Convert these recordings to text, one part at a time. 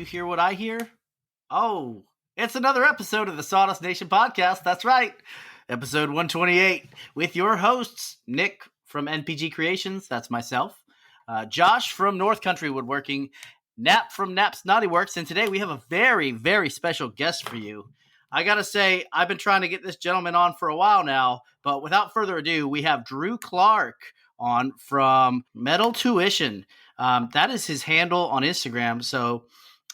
hear what I hear? Oh, it's another episode of the Sawdust Nation Podcast. That's right. Episode 128 with your hosts, Nick from NPG Creations. That's myself. Josh from North Country Woodworking. Nap from Nap's Naughty Works. And today we have a very, very special guest for you. I got to say, I've been trying to get this gentleman on for a while now, but without further ado, we have Drew Clark on from Metal Tuition. That is his handle on Instagram. So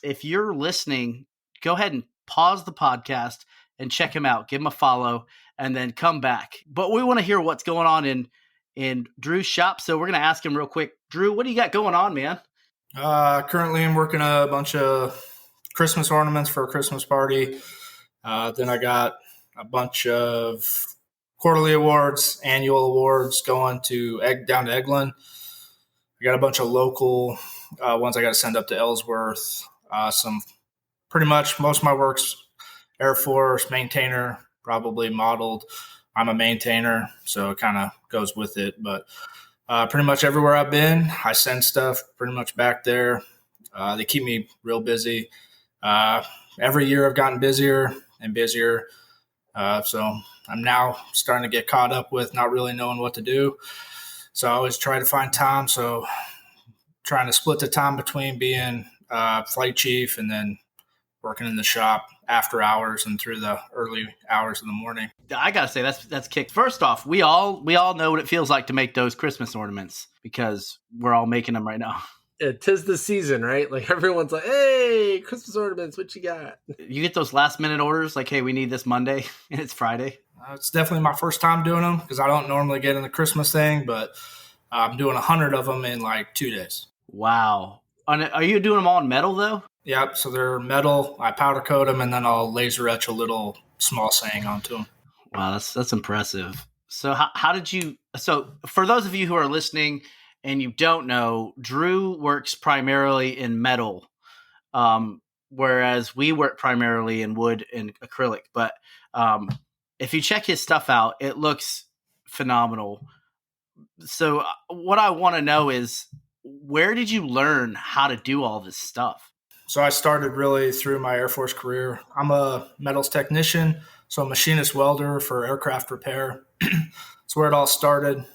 if you're listening, go ahead and pause the podcast and check him out. Give him a follow and then come back. But we want to hear what's going on in Drew's shop. So we're going to ask him real quick. Drew, what do you got going on, man? Currently I'm working a bunch of Christmas ornaments for a Christmas party. Then I got a bunch of quarterly awards, annual awards going down to Eglin. I got a bunch of local ones I got to send up to Ellsworth. Pretty much most of my work's Air Force, maintainer, probably modeled. I'm a maintainer, so it kind of goes with it. But pretty much everywhere I've been, I send stuff pretty much back there. They keep me real busy. Every year I've gotten busier and busier. So I'm now starting to get caught up with not really knowing what to do. So I always try to find time. So trying to split the time between being flight chief and then working in the shop after hours and through the early hours of the morning. I gotta say that's kicked. First off, we all know what it feels like to make those Christmas ornaments because we're all making them right now. Yeah, 'tis the season, right? Like everyone's like, "Hey, Christmas ornaments, what you got?" You get those last minute orders, like, "Hey, we need this Monday," and it's Friday. It's definitely my first time doing them because I don't normally get in the Christmas thing, but I'm doing 100 of them in like 2 days. Wow! Are you doing them all in metal though? Yep. So they're metal. I powder coat them, and then I'll laser etch a little small saying onto them. Wow, that's impressive. So how did you? So for those of you who are listening and you don't know, Drew works primarily in metal, whereas we work primarily in wood and acrylic. But if you check his stuff out, it looks phenomenal. So what I want to know is, where did you learn how to do all this stuff? So I started really through my Air Force career. I'm a metals technician, so a machinist welder for aircraft repair. That's where it all started.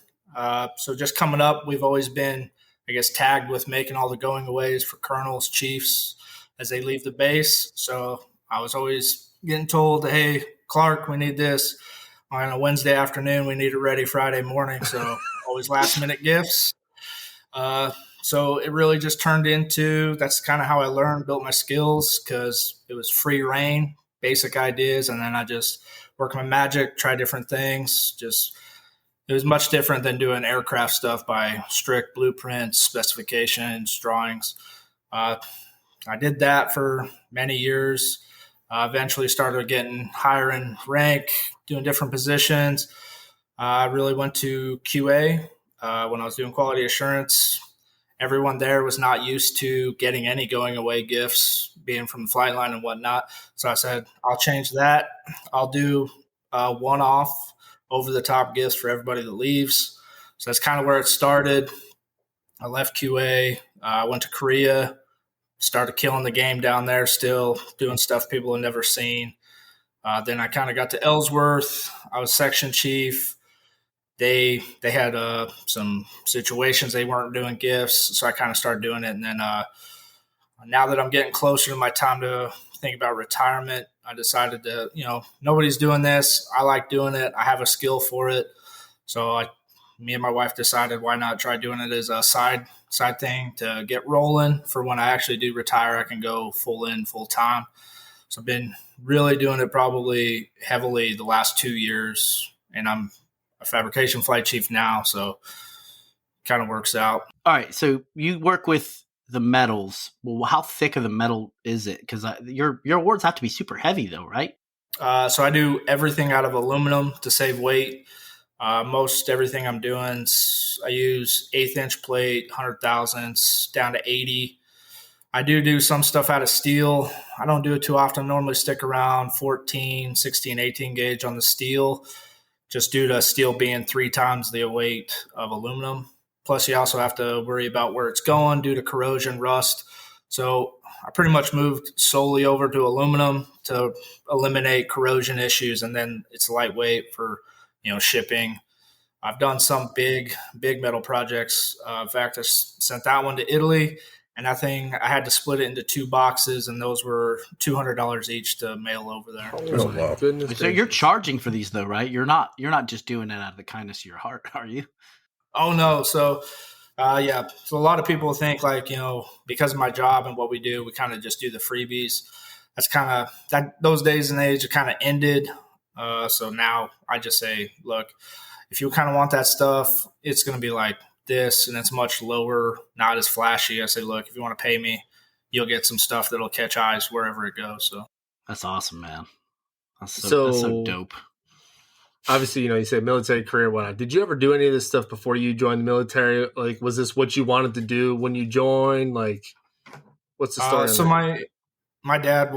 So just coming up, we've always been, I guess, tagged with making all the going aways for colonels, chiefs as they leave the base. So I was always getting told, "Hey, Clark, we need this on a Wednesday afternoon. We need it ready Friday morning." So always last minute gifts. So it really just turned into, that's kind of how I learned, built my skills because it was free reign, basic ideas. And then I just worked my magic, try different things. It was much different than doing aircraft stuff by strict blueprints, specifications, drawings. I did that for many years. Eventually started getting higher in rank, doing different positions. I really went to QA when I was doing quality assurance. Everyone there was not used to getting any going away gifts, being from the flight line and whatnot. So I said, I'll change that. I'll do one-off over-the-top gifts for everybody that leaves. So that's kind of where it started. I left QA. I went to Korea, started killing the game down there, still doing stuff people have never seen. Then I kind of got to Ellsworth. I was section chief. They had some situations they weren't doing gifts, so I kind of started doing it. And then now that I'm getting closer to my time to think about retirement, I decided to, nobody's doing this. I like doing it. I have a skill for it. So me and my wife decided why not try doing it as a side thing to get rolling for when I actually do retire. I can go full time. So I've been really doing it probably heavily the last 2 years, and I'm a fabrication flight chief now, so kind of works out. All right, so you work with the metals. Well, how thick of the metal is it? Because your awards have to be super heavy, though, right? So I do everything out of aluminum to save weight. Most everything I'm doing, I use 1/8 plate, 100 thousandths, down to 80. I do some stuff out of steel. I don't do it too often. I normally stick around 14, 16, 18 gauge on the steel, just due to steel being 3 times the weight of aluminum. Plus, you also have to worry about where it's going due to corrosion, rust. So I pretty much moved solely over to aluminum to eliminate corrosion issues, and then it's lightweight for shipping. I've done some big metal projects. In fact, I sent that one to Italy, and that thing I had to split it into 2 boxes, and those were $200 each to mail over there. Oh my goodness! So you're charging for these though, right? You're not just doing it out of the kindness of your heart, are you? Oh no! So yeah, so a lot of people think like because of my job and what we do, we kind of just do the freebies. That's kind of that. Those days and age are kind of ended. So now I just say, look, if you kind of want that stuff, it's going to be like this, and it's much lower, not as flashy. I say, look, if you want to pay me, you'll get some stuff that'll catch eyes wherever it goes. So that's awesome, man. That's so dope. Obviously, you said military career, whatnot. Did you ever do any of this stuff before you joined the military? Like, was this what you wanted to do when you joined? Like, what's the story? So my dad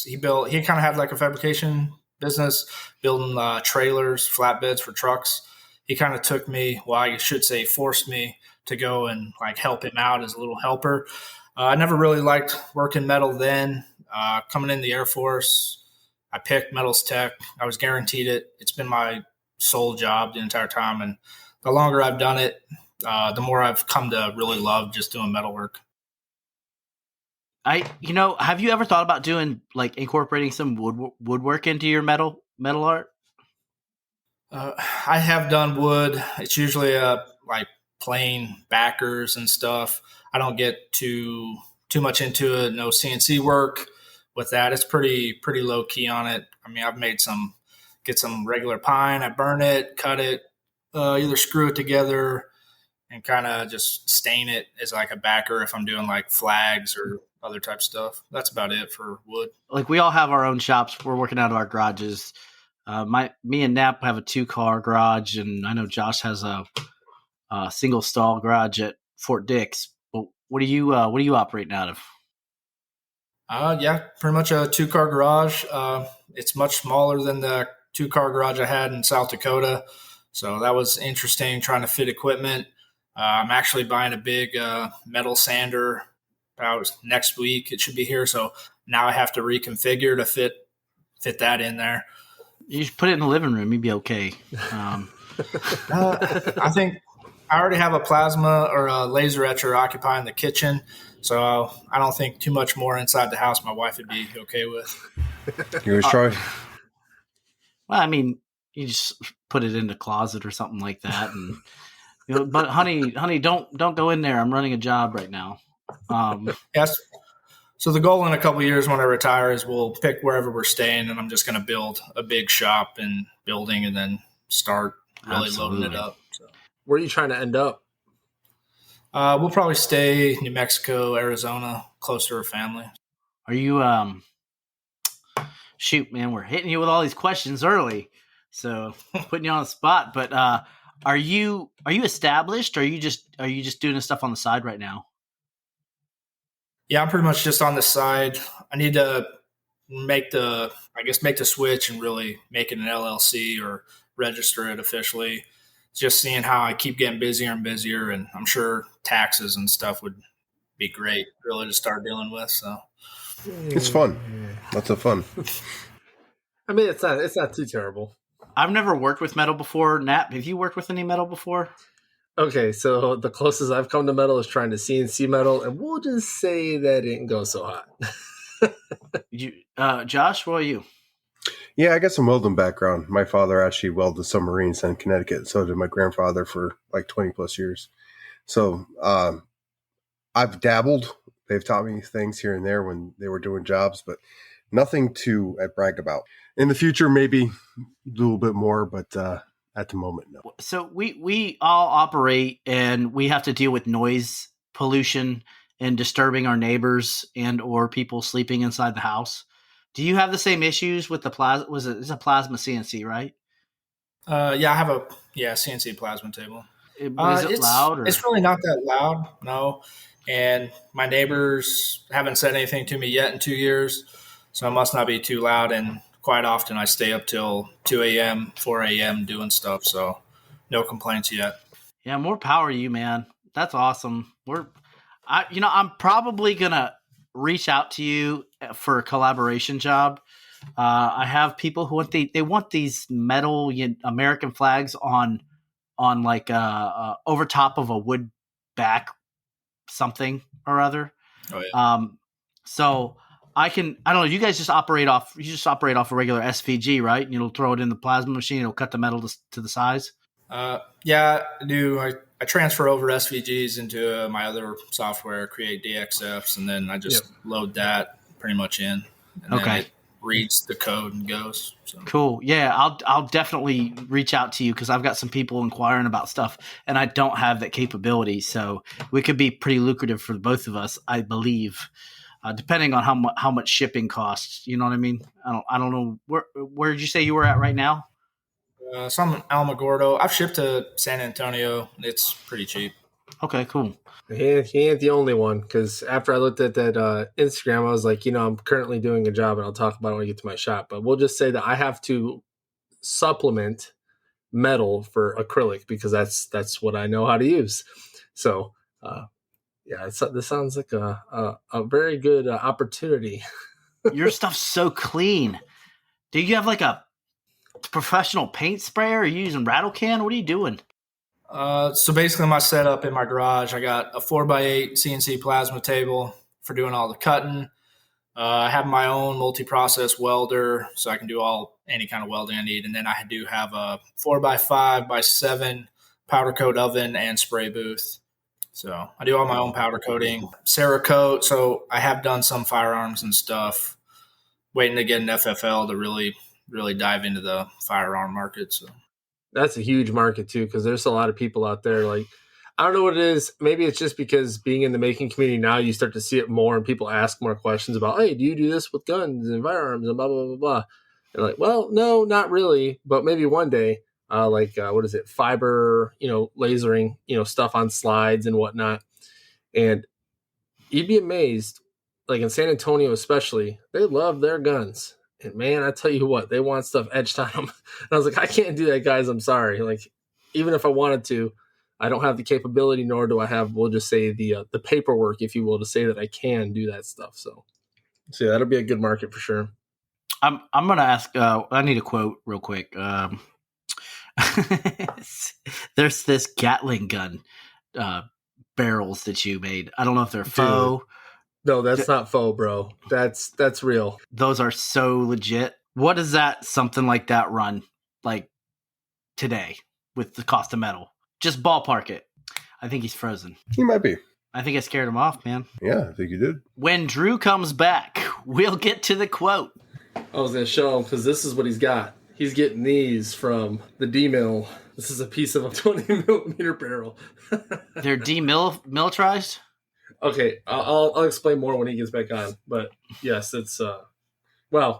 he kind of had like a fabrication business, building trailers, flatbeds for trucks. He kind of took me, well, I should say forced me to go and like help him out as a little helper. I never really liked working metal then. Coming in the Air Force, I picked metals tech. I was guaranteed it. It's been my sole job the entire time. And the longer I've done it, the more I've come to really love just doing metal work. Have you ever thought about doing like incorporating some woodwork into your metal art? I have done wood. It's usually like plain backers and stuff. I don't get too much into it. No CNC work with that. It's pretty low key on it. I mean, I've get some regular pine. I burn it, cut it, either screw it together and kind of just stain it as like a backer if I'm doing like flags or other type stuff. That's about it for wood. Like we all have our own shops. We're working out of our garages. Me and Nap have a 2-car garage, and I know Josh has a single stall garage at Fort Dix. But what are you operating out of? Yeah, pretty much a 2-car garage. It's much smaller than the 2-car garage I had in South Dakota. So that was interesting trying to fit equipment. I'm actually buying a big metal sander about next week. It should be here. So now I have to reconfigure to fit that in there. You should put it in the living room. You'd be okay. I think I already have a plasma or a laser etcher occupying the kitchen. So I don't think too much more inside the house my wife would be okay with. You was trying? Well, I mean, you just put it in the closet or something like that. And but honey, don't go in there. I'm running a job right now. Yes. So the goal in a couple of years when I retire is we'll pick wherever we're staying, and I'm just going to build a big shop and building, and then start really loading it up. So. Where are you trying to end up? We'll probably stay New Mexico, Arizona, close to our family. Are you? Shoot, man, we're hitting you with all these questions early, so putting you on the spot. But are you established? Or are you just doing this stuff on the side right now? Yeah, I'm pretty much just on the side. I need to make the switch and really make it an LLC or register it officially. Just seeing how I keep getting busier and busier, and I'm sure taxes and stuff would be great really to start dealing with. So it's fun. Lots of fun. I mean, it's not too terrible. I've never worked with metal before. Nat, have you worked with any metal before? Okay, so the closest I've come to metal is trying to CNC metal, and we'll just say that didn't go so hot. Josh, what are you? Yeah, I got some welding background. My father actually welded submarines in Connecticut. So did my grandfather for like 20 plus years. So I've dabbled. They've taught me things here and there when they were doing jobs, but nothing to brag about. In the future, maybe a little bit more, but at the moment, no. So we all operate, and we have to deal with noise pollution and disturbing our neighbors and or people sleeping inside the house. Do you have the same issues with the plasma? It's a plasma CNC, right? Yeah, I have a CNC plasma table. Is it loud? Or? It's really not that loud, no. And my neighbors haven't said anything to me yet in 2 years, so it must not be too loud. And quite often I stay up till 2 a.m., 4 a.m. doing stuff, so no complaints yet. Yeah, more power to you, man. That's awesome. I'm probably gonna reach out to you for a collaboration job. I have people who want these metal American flags on like over top of a wood back something or other. Oh yeah. So I don't know. You guys just operate off a regular SVG, right? You'll throw it in the plasma machine. It'll cut the metal to the size. Yeah, I do. I transfer over SVGs into my other software, create DXFs, and then I just load that pretty much in. And then it reads the code and goes. So. Cool. Yeah, I'll definitely reach out to you because I've got some people inquiring about stuff, and I don't have that capability. So we could be pretty lucrative for both of us, I believe, depending on how much shipping costs. You know what I mean? I don't know where did you say you were at right now? So I'm in Alamogordo. I've shipped to San Antonio. It's pretty cheap. Okay, cool. He ain't the only one, because after I looked at that Instagram, I was like, I'm currently doing a job, and I'll talk about it when I get to my shop. But we'll just say that I have to supplement metal for acrylic because that's what I know how to use. So, this sounds like a very good opportunity. Your stuff's so clean. Do you have like a professional paint sprayer? Are you using rattle can? What are you doing? So basically my setup in my garage, I got a 4x8 CNC plasma table for doing all the cutting. I have my own multi-process welder, so I can do any kind of welding I need. And then I do have a 4x5x7 powder coat oven and spray booth. So I do all my own powder coating, Cerakote. So I have done some firearms and stuff, waiting to get an FFL to really dive into the firearm market. So that's a huge market too, because there's a lot of people out there. Like, I don't know what it is. Maybe it's just because being in the making community now, you start to see it more, and people ask more questions about, hey, do you do this with guns and firearms and blah blah blah blah. And like, well, no, not really, but maybe one day. What is it? Fiber, lasering, stuff on slides and whatnot. And you'd be amazed, like in San Antonio especially, they love their guns. And man, I tell you what, they want stuff etched on them. And I was like, I can't do that, guys. I'm sorry. Like, even if I wanted to, I don't have the capability, nor do I have, we'll just say the paperwork, if you will, to say that I can do that stuff. So yeah, that'll be a good market for sure. I'm going to ask, I need a quote real quick. There's this Gatling gun barrels that you made. I don't know if they're faux. No, that's not faux, bro. That's real. Those are so legit. What does something like that run like today with the cost of metal? Just ballpark it. I think he's frozen. He might be. I think I scared him off, man. Yeah, I think you did. When Drew comes back, we'll get to the quote. I was going to show him because this is what he's got. He's getting these from the D-mill. This is a piece of a 20 millimeter barrel. They're demilitarized? Okay, I'll explain more when he gets back on. But yes, it's one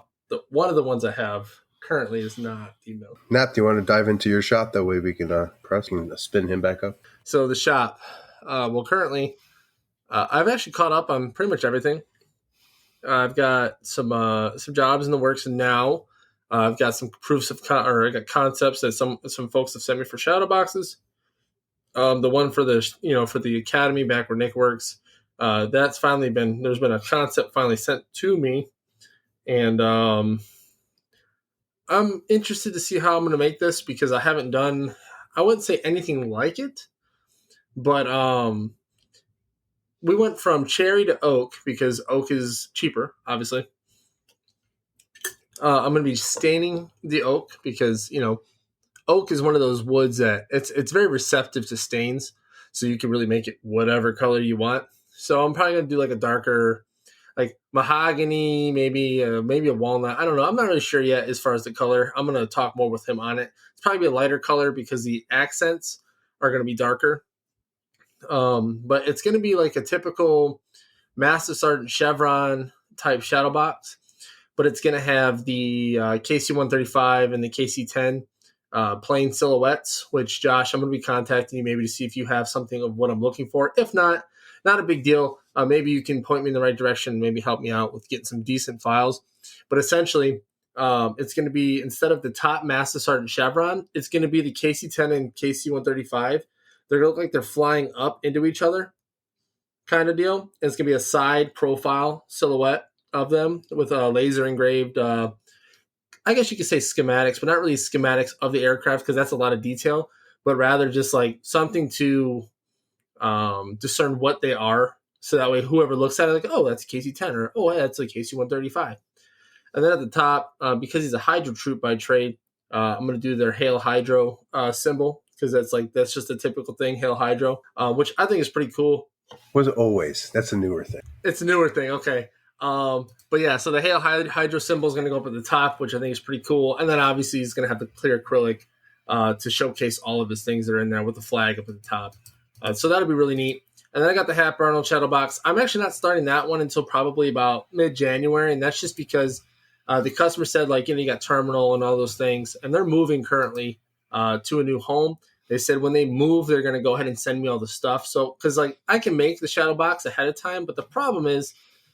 of the ones I have currently is not D-mill. Nap, do you want to dive into your shop? That way we can press and spin him back up. So the shop, currently, I've actually caught up on pretty much everything. I've got some jobs in the works, and now I've got some proofs of I got concepts that some folks have sent me for shadow boxes. The one for the academy back where Nick works, that's finally there's been a concept finally sent to me, and I'm interested to see how I'm going to make this because I haven't done, I wouldn't say anything like it, but we went from cherry to oak because oak is cheaper, obviously. I'm going to be staining the oak because, oak is one of those woods that it's very receptive to stains, so you can really make it whatever color you want. So I'm probably going to do like a darker, like mahogany, maybe a walnut. I don't know. I'm not really sure yet as far as the color. I'm going to talk more with him on it. It's probably be a lighter color because the accents are going to be darker. But it's going to be like a typical Master Sergeant Chevron type shadow box, but it's going to have the KC-135 and the KC-10 plain silhouettes, which, Josh, I'm going to be contacting you maybe to see if you have something of what I'm looking for. If not a big deal. Maybe you can point me in the right direction, maybe help me out with getting some decent files. But essentially, it's going to be, instead of the top Master Sergeant Chevron, it's going to be the KC-10 and KC-135. They're going to look like they're flying up into each other. kind of deal. It's going to be a side profile silhouette of them with a laser engraved, I guess you could say schematics, but not really schematics of the aircraft because that's a lot of detail, but rather just like something to discern what they are. So that way, whoever looks at it, like, oh, that's a KC-10 or, oh, yeah, that's a KC-135. And then at the top, because he's a Hydro Troop by trade, I'm going to do their Hail Hydro symbol because that's just a typical thing, Hail Hydro, which I think is pretty cool. Was it always? That's a newer thing. It's a newer thing, okay. But yeah, so the Hail Hydro symbol is going to go up at the top, which I think is pretty cool. And then obviously he's going to have the clear acrylic to showcase all of his things that are in there with the flag up at the top. So that'll be really neat. And then I got the Hap Arnold Shadow Box. I'm actually not starting that one until probably about mid-January, and that's just because the customer said, like, you got terminal and all those things, and they're moving currently to a new home. They said when they move, they're going to go ahead and send me all the stuff. So, because like I can make the Shadow Box ahead of time, but the problem is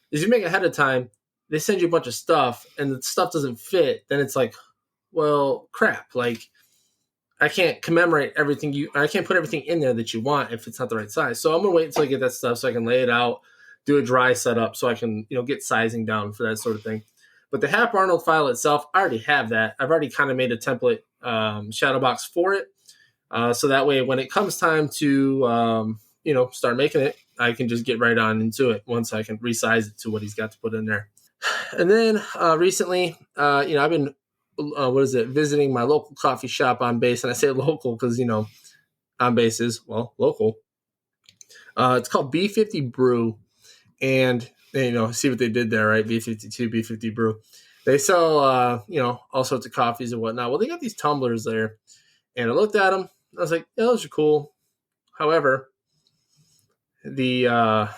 you make it ahead of time, they send you a bunch of stuff, and the stuff doesn't fit. Then it's like, well, crap. Like, I can't commemorate everything I can't put everything in there that you want if it's not the right size. So I'm going to wait until I get that stuff so I can lay it out, do a dry setup so I can, get sizing down for that sort of thing. But the Hap Arnold file itself, I already have that. I've already kind of made a template shadow box for it. So that way when it comes time to, start making it, I can just get right on into it once I can resize it to what he's got to put in there. And then recently, I've been visiting my local coffee shop on base. And I say local because, on base is, local. It's called B50 Brew. And, see what they did there, right? B52, B50 Brew. They sell, all sorts of coffees and whatnot. Well, they got these tumblers there. And I looked at them. I was like, yeah, those are cool. However, the,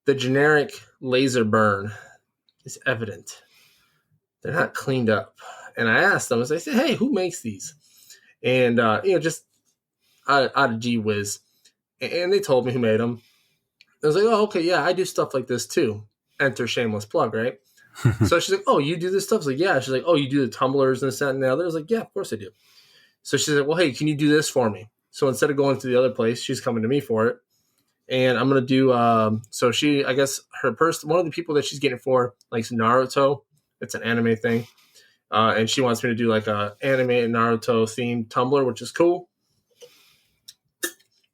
the generic laser burn is evident. They're not cleaned up. And I asked them, I said, hey, who makes these? And, just out of gee whiz. And they told me who made them. I was like, oh, okay, yeah, I do stuff like this too. Enter shameless plug, right? So she's like, oh, you do this stuff? I was like, yeah. She's like, oh, you do the tumblers and this, that, and the other? I was like, yeah, of course I do. So she's like, well, hey, can you do this for me? So instead of going to the other place, she's coming to me for it. And I'm going to do, so she, I guess one of the people that she's getting it for likes Naruto. It's an anime thing. And she wants me to do like a anime and Naruto themed tumbler, which is cool.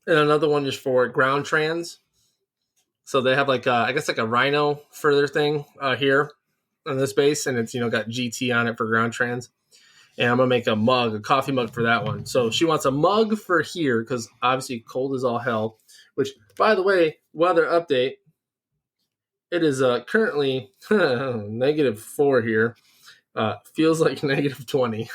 And another one is for ground trans. So they have like, I guess like a Rhino for their thing here on this base. And it's, got GT on it for ground trans. And I'm going to make a coffee mug for that one. So she wants a mug for here because obviously cold is all hell. Which, by the way, weather update, it is currently -4 here. Feels like -20.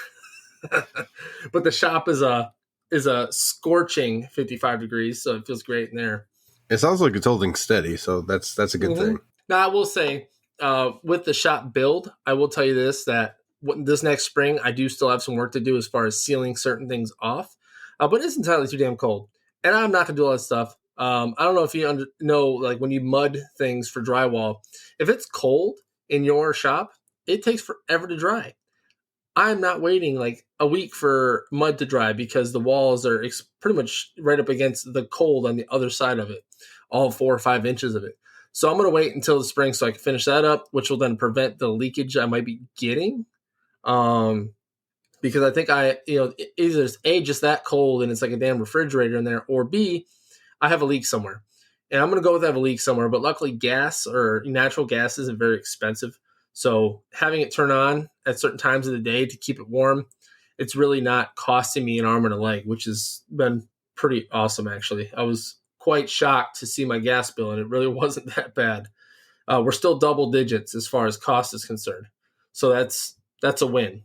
But the shop is a scorching 55 degrees, so it feels great in there. It sounds like it's holding steady, so that's a good thing. Now, I will say, with the shop build, I will tell you this, that this next spring, I do still have some work to do as far as sealing certain things off. But it's entirely too damn cold. And I'm not going to do all that stuff. I don't know if you know, like when you mud things for drywall, if it's cold in your shop, it takes forever to dry. I'm not waiting like a week for mud to dry because the walls are pretty much right up against the cold on the other side of it, all 4 or 5 inches of it. So I'm going to wait until the spring so I can finish that up, which will then prevent the leakage I might be getting. Because I think either it's A, just that cold and it's like a damn refrigerator in there, or B, I have a leak somewhere. And I'm going to go with have a leak somewhere. But luckily gas or natural gas isn't very expensive. So having it turn on at certain times of the day to keep it warm, it's really not costing me an arm and a leg, which has been pretty awesome, actually. I was quite shocked to see my gas bill, and it really wasn't that bad. We're still double digits as far as cost is concerned. So that's a win.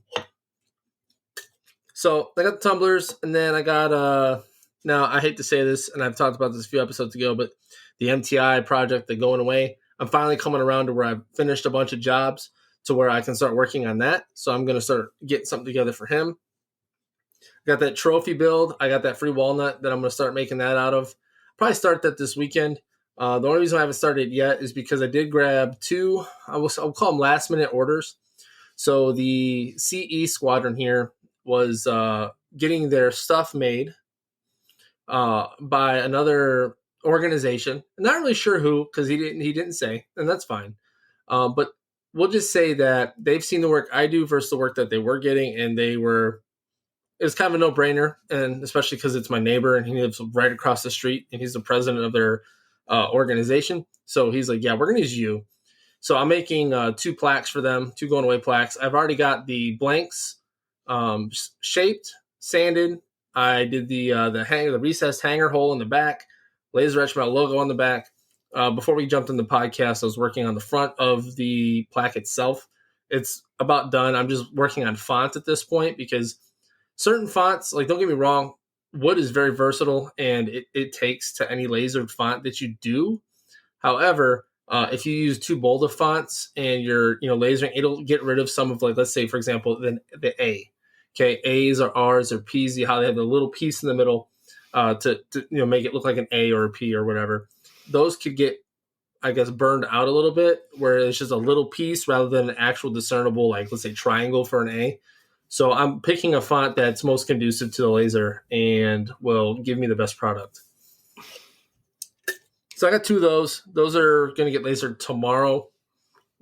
So I got the tumblers, and then I got, now I hate to say this, and I've talked about this a few episodes ago, but the MTI project, the going away, I'm finally coming around to where I've finished a bunch of jobs to where I can start working on that. So I'm going to start getting something together for him. Got that trophy build. I got that free walnut that I'm going to start making that out of. Probably start that this weekend. The only reason I haven't started yet is because I did grab 2, I'll call them last minute orders. So the CE squadron here was getting their stuff made by another organization. I'm not really sure who, because he didn't say, and that's fine. But we'll just say that they've seen the work I do versus the work that they were getting, and it was kind of a no-brainer, and especially because it's my neighbor and he lives right across the street and he's the president of their organization. So he's like, yeah, we're going to use you. So I'm making 2 plaques for them, 2 going away plaques. I've already got the blanks shaped, sanded. I did the recessed hanger hole in the back, laser etched my logo on the back. Before we jumped in the podcast, I was working on the front of the plaque itself. It's about done. I'm just working on font at this point because certain fonts, like, don't get me wrong, wood is very versatile and it takes to any lasered font that you do. However, if you use too bold of fonts and you're lasering, it'll get rid of some of, like, let's say, for example, the A. Okay, A's or R's or P's, how they have the little piece in the middle to make it look like an A or a P or whatever. Those could get, I guess, burned out a little bit, where it's just a little piece rather than an actual discernible, like, let's say, triangle for an A. So I'm picking a font that's most conducive to the laser and will give me the best product. So I got 2 of those. Those are going to get lasered tomorrow.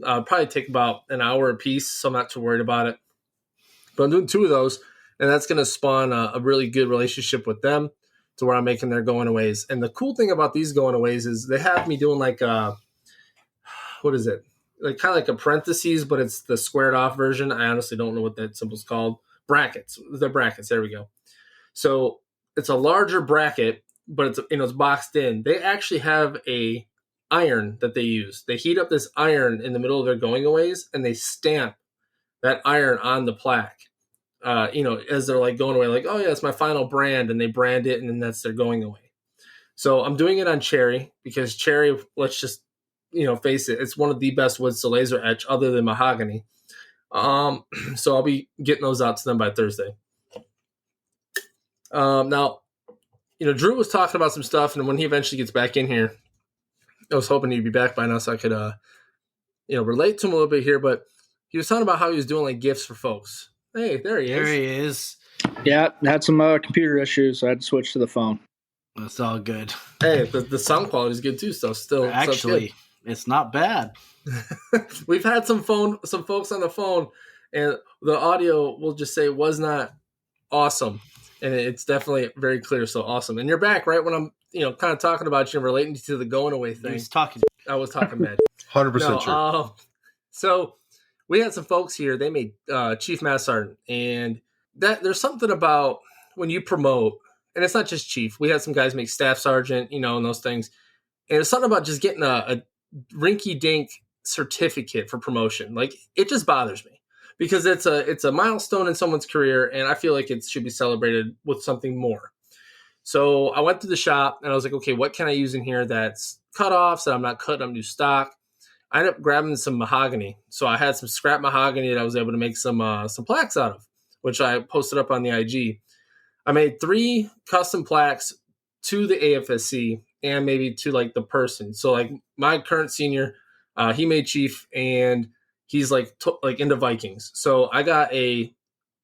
Probably take about an hour a piece, so I'm not too worried about it. But I'm doing 2 of those, and that's going to spawn a really good relationship with them to where I'm making their going-aways. And the cool thing about these going-aways is they have me doing like what is it? Like kind of like a parentheses, but it's the squared off version. I honestly don't know what that symbol's called. Brackets. They're brackets. There we go. So it's a larger bracket, but it's boxed in. They actually have a iron that they use. They heat up this iron in the middle of their going-aways, and they stamp that iron on the plaque. As they're like going away, like, oh yeah, it's my final brand, and they brand it, and then that's their going away. So I'm doing it on cherry because cherry, let's just face it, it's one of the best woods to laser etch other than mahogany. So I'll be getting those out to them by Thursday. Now, Drew was talking about some stuff, and when he eventually gets back in here, I was hoping he'd be back by now so I could relate to him a little bit here, but he was talking about how he was doing like gifts for folks. Hey, there he is. There he is. Yeah, had some computer issues, so I had to switch to the phone. That's all good. Hey, the sound quality is good too, so still Actually, it's not bad. We've had some folks on the phone, and the audio, we'll just say, was not awesome, and it's definitely very clear. So awesome, and you're back right when I'm kind of talking about you and relating to the going away thing. I was talking mad. 100% sure. So we had some folks here. They made Chief Master Sergeant, and that there's something about when you promote, and it's not just Chief. We had some guys make Staff Sergeant, and those things. And it's something about just getting a rinky-dink certificate for promotion. Like, it just bothers me because it's a milestone in someone's career, and I feel like it should be celebrated with something more. So I went to the shop, and I was like, okay, what can I use in here that's cutoffs that I'm not cutting up new stock? I ended up grabbing some mahogany. So I had some scrap mahogany that I was able to make some plaques out of, which I posted up on the IG. I made 3 custom plaques to the AFSC and maybe to like the person. So like my current senior, he made Chief, and he's like into Vikings. So I got a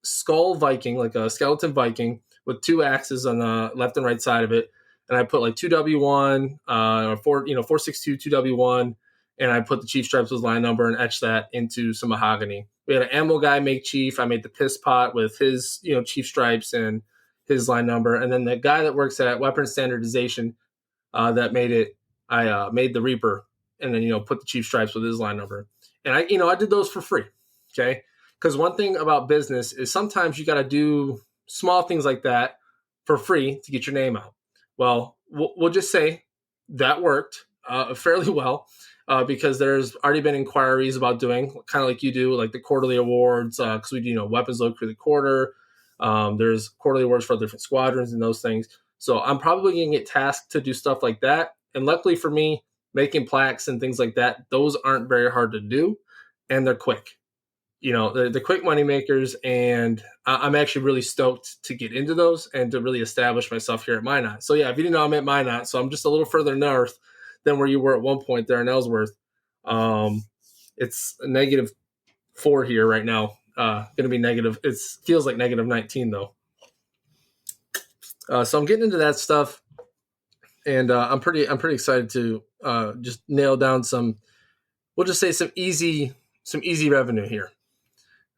skull Viking, like a skeleton Viking with 2 axes on the left and right side of it. And I put like 2W1, 462, 2W1. And I put the Chief stripes with line number and etched that into some mahogany. We had an ammo guy make Chief. I made the piss pot with his, Chief stripes and his line number. And then the guy that works at weapon standardization that made it, I made the Reaper and then, put the Chief stripes with his line number. And I did those for free. Okay. Because one thing about business is sometimes you got to do small things like that for free to get your name out. Well, we'll just say that worked fairly well. Because there's already been inquiries about doing kind of like you do, like the quarterly awards, because we do, weapons load for the quarter. There's quarterly awards for different squadrons and those things. So I'm probably going to get tasked to do stuff like that. And luckily for me, making plaques and things like that, those aren't very hard to do, and they're quick. They're quick money makers, and I'm actually really stoked to get into those and to really establish myself here at Minot. So yeah, if you didn't know, I'm at Minot, so I'm just a little further north than where you were at one point there in Ellsworth. It's -4 here right now. Going to be negative. It feels like -19 though. So I'm getting into that stuff, and I'm pretty excited to just nail down some. We'll just say some easy revenue here.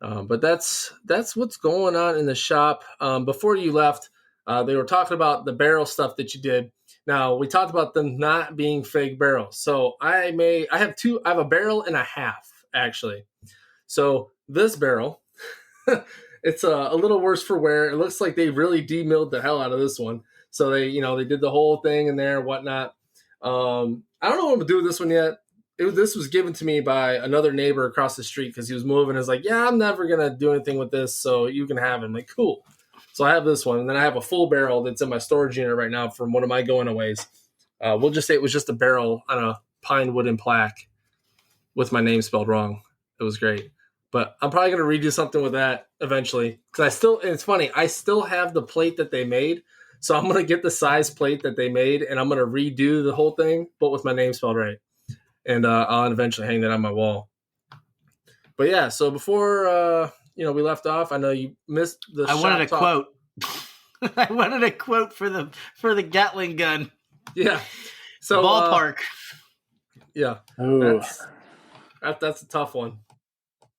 But that's what's going on in the shop. Before you left, they were talking about the barrel stuff that you did. Now we talked about them not being fake barrels. So I have a barrel and a half actually. So this barrel, it's a little worse for wear. It looks like they really demilled the hell out of this one. So they did the whole thing in there and whatnot. I don't know what I'm gonna do with this one yet. This was given to me by another neighbor across the street because he was moving. I was like, yeah, I'm never going to do anything with this, so you can have it. I'm like, cool. So I have this one, and then I have a full barrel that's in my storage unit right now from one of my going-aways. We'll just say it was just a barrel on a pine wooden plaque with my name spelled wrong. It was great. But I'm probably going to redo something with that eventually. Because it's funny, I still have the plate that they made, so I'm going to get the size plate that they made, and I'm going to redo the whole thing, but with my name spelled right. And I'll eventually hang that on my wall. But yeah, so before we left off, I know you missed the. I wanted a quote. I wanted a quote for the Gatling gun. Yeah. So ballpark. Yeah. That's a tough one.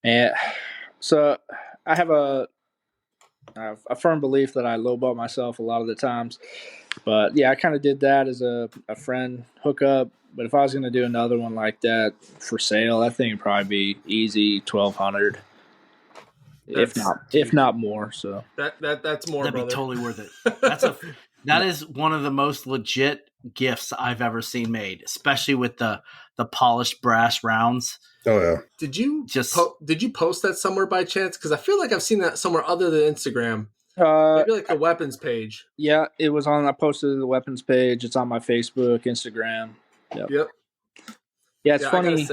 Yeah. So I have a firm belief that I lowball myself a lot of the times. But yeah, I kind of did that as a friend hookup. But if I was going to do another one like that for sale, that thing would probably be easy $1,200, if not more. So that's more. That'd brother. be totally worth it. That is one of the most legit gifts I've ever seen made, especially with the polished brass rounds. Oh yeah. Did you post that somewhere by chance? Because I feel like I've seen that somewhere other than Instagram. Maybe like a weapons page. Yeah, it was on. I posted the weapons page. It's on my Facebook, Instagram. Yep. Yeah, it's funny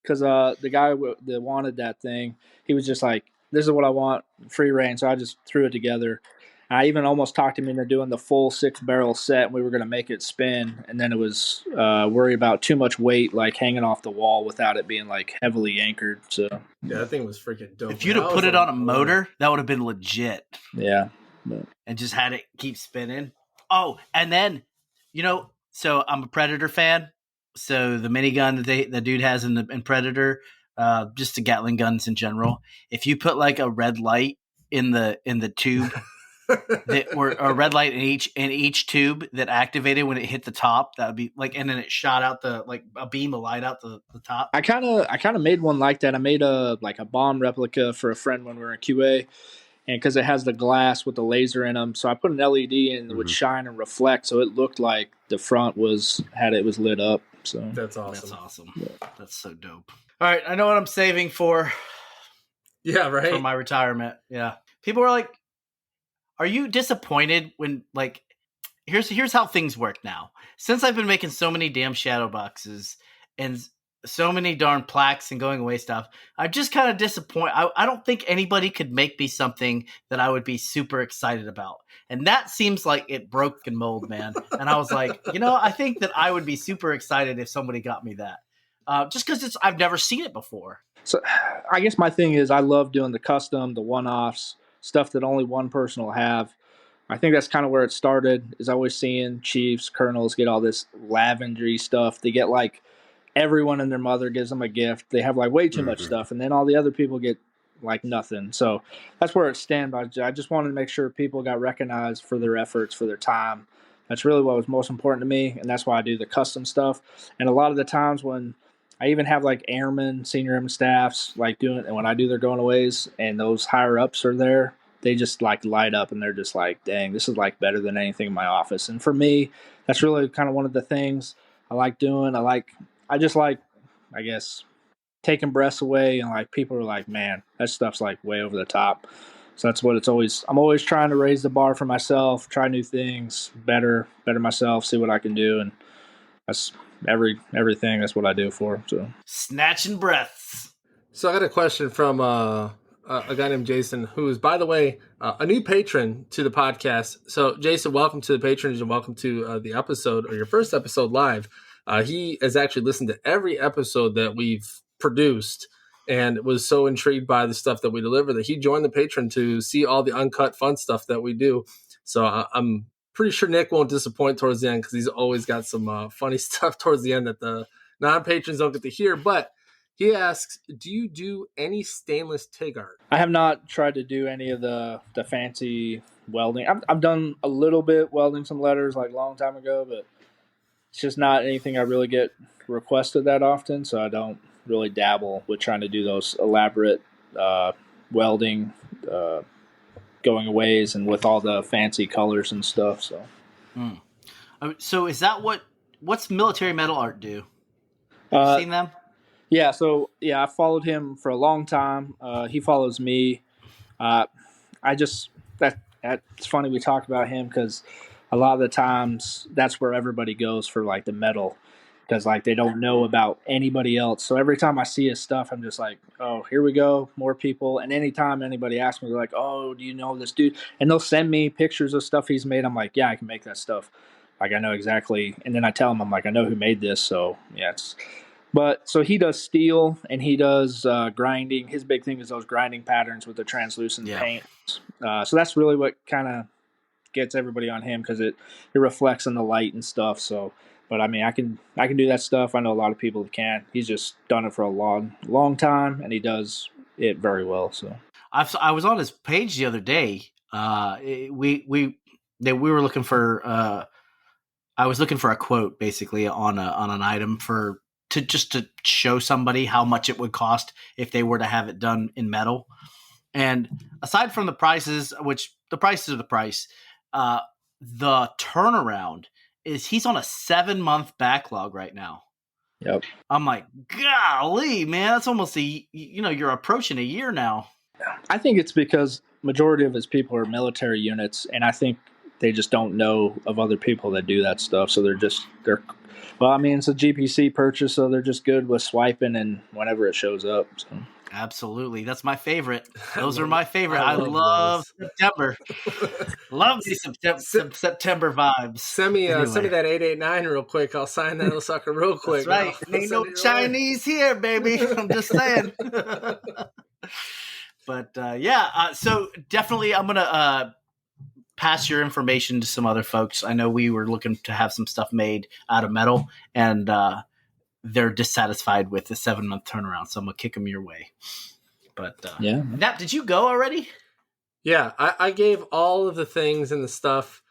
because the guy that wanted that thing, he was just like, "This is what I want, free reign." So I just threw it together. I even almost talked him into doing the full 6-barrel set, and we were going to make it spin. And then it was worry about too much weight, like hanging off the wall without it being like heavily anchored. So yeah, that thing was freaking dope. If you'd have put it on a motor, that would have been legit. Yeah, and just had it keep spinning. Oh, and then so I'm a Predator fan. So the minigun that the dude has in Predator, just the Gatling guns in general. If you put like a red light in the tube, or a red light in each tube that activated when it hit the top, that would be like, and then it shot out a beam of light out the top. I kind of made one like that. I made a bomb replica for a friend when we were in QA. And because it has the glass with the laser in them, so I put an LED in that would shine and reflect, so it looked like the front was lit up. So that's awesome. That's awesome. Yeah. That's so dope. All right, I know what I'm saving for. Yeah, right. For my retirement. Yeah, people are like, "Are you disappointed when like?" Here's how things work now. Since I've been making so many damn shadow boxes and so many darn plaques and going away stuff, I'm just kind of disappointed. I don't think anybody could make me something that I would be super excited about. And that seems like it broke and mold, man. And I was like, I think that I would be super excited if somebody got me that. Just because I've never seen it before. So I guess my thing is I love doing the custom, the one-offs, stuff that only one person will have. I think that's kind of where it started, is always seeing chiefs, colonels get all this lavendery stuff. They get like everyone and their mother gives them a gift. They have like way too much stuff, and then all the other people get like nothing. So that's where it stands. I just wanted to make sure people got recognized for their efforts, for their time. That's really what was most important to me, and that's why I do the custom stuff. And a lot of the times when I even have like airmen, senior airman staffs like doing it, and when I do their going aways and those higher ups are there, they just like light up and they're just like, dang, this is like better than anything in my office. And for me, that's really kind of one of the things I like doing. I just like, I guess, taking breaths away, and like people are like, man, that stuff's like way over the top. So that's what I'm always trying to raise the bar for myself, try new things, better myself, see what I can do. And that's everything. That's what I do for. So snatching breaths. So I got a question from a guy named Jason, who is, by the way, a new patron to the podcast. So Jason, welcome to the patronage and welcome to the episode, or your first episode live. He has actually listened to every episode that we've produced and was so intrigued by the stuff that we deliver that he joined the patron to see all the uncut fun stuff that we do. So I'm pretty sure Nick won't disappoint towards the end because he's always got some funny stuff towards the end that the non-patrons don't get to hear. But he asks, do you do any stainless TIG art? I have not tried to do any of the fancy welding. I've done a little bit welding some letters like a long time ago, but it's just not anything I really get requested that often, so I don't really dabble with trying to do those elaborate welding going aways and with all the fancy colors and stuff. So is that what's military metal art do? Have you seen them? Yeah, so I followed him for a long time. He follows me. It's funny we talk about him because a lot of the times that's where everybody goes for like the metal, because like they don't know about anybody else. So every time I see his stuff, I'm just like, oh, here we go, more people. And anytime anybody asks me, they're like, oh, do you know this dude? And they'll send me pictures of stuff he's made. I'm like, yeah, I can make that stuff. Like I know exactly. And then I tell him, I'm like, I know who made this. So yeah, so he does steel and he does grinding. His big thing is those grinding patterns with the translucent paint. So that's really what kind of gets everybody on him, because it reflects in the light and stuff. So, but I mean, I can do that stuff. I know a lot of people that can. He's just done it for a long time, and he does it very well. So I was on his page the other day. We were looking for. I was looking for a quote basically on an item to show somebody how much it would cost if they were to have it done in metal. And aside from the prices, which the prices are the price, the turnaround is he's on a 7-month backlog right now. Yep. I'm like, golly, man, that's almost you're approaching a year now. I think it's because majority of his people are military units, and I think they just don't know of other people that do that stuff. So well, I mean, it's a GPC purchase, so they're just good with swiping and whenever it shows up. So. Absolutely. That's my favorite. Those are my favorite. I love September. Love these September vibes. Send me that 889 real quick. I'll sign that little sucker real quick. That's right. Ain't no Chinese here, baby. I'm just saying. But so definitely I'm going to pass your information to some other folks. I know we were looking to have some stuff made out of metal, and they're dissatisfied with the 7-month turnaround, so I'm gonna kick them your way. But Nat, did you go already? Yeah, I gave all of the things and the stuff.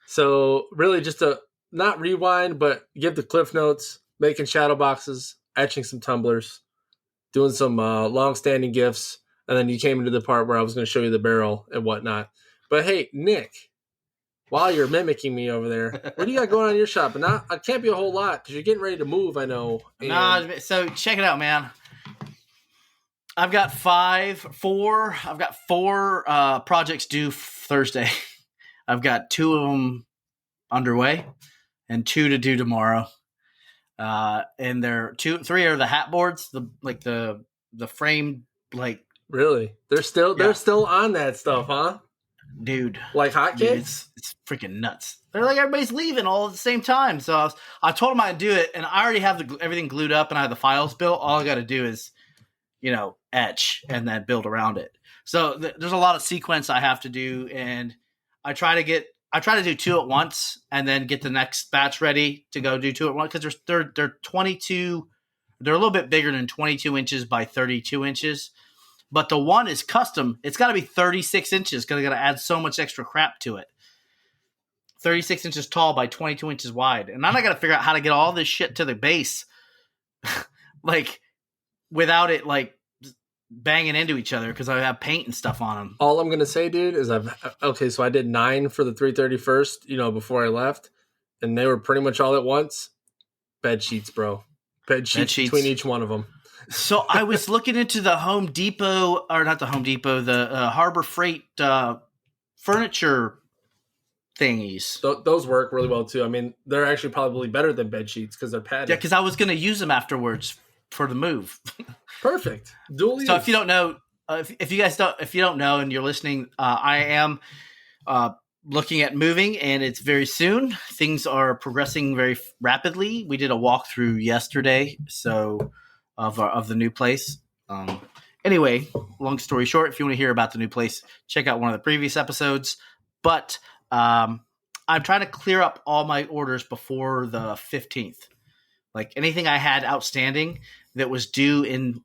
So really just to not rewind, but give the cliff notes, making shadow boxes, etching some tumblers, doing some long-standing gifts, and then you came into the part where I was going to show you the barrel and whatnot. But hey, Nick, while you're mimicking me over there, what do you got going on in your shop? And I can't be a whole lot because you're getting ready to move, I know. So check it out, man. I've got four projects due Thursday. I've got 2 of them underway and 2 to do tomorrow. And three are the hat boards, the frame, like. Really? They're still on that stuff, huh? Dude, like hotcakes? It's freaking nuts. They're like everybody's leaving all at the same time. So I told them I'd do it, and I already have everything glued up, and I have the files built. All I got to do is, etch and then build around it. So there's a lot of sequence I have to do, and I try to do 2 at once, and then get the next batch ready to go do 2 at once, because they're 22. They're a little bit bigger than 22 inches by 32 inches. But the one is custom. It's got to be 36 inches because I got to add so much extra crap to it. 36 inches tall by 22 inches wide. And then I got to figure out how to get all this shit to the base, like, without it, like, banging into each other because I have paint and stuff on them. All I'm going to say, dude, is so I did 9 for the 331st, before I left. And they were pretty much all at once. Bed sheets, bro. Bed sheets between each one of them. So I was looking into the Home Depot, or not the Home Depot, the Harbor Freight furniture thingies. Those work really well too. I mean, they're actually probably better than bed sheets because they're padded. Yeah, because I was going to use them afterwards for the move. Perfect. Dual use. So if you don't know, if you don't know, and you're listening, I am looking at moving, and it's very soon. Things are progressing very rapidly. We did a walkthrough yesterday, of the new place. Anyway, long story short, if you want to hear about the new place, check out one of the previous episodes. But I'm trying to clear up all my orders before the 15th. Like anything I had outstanding that was due in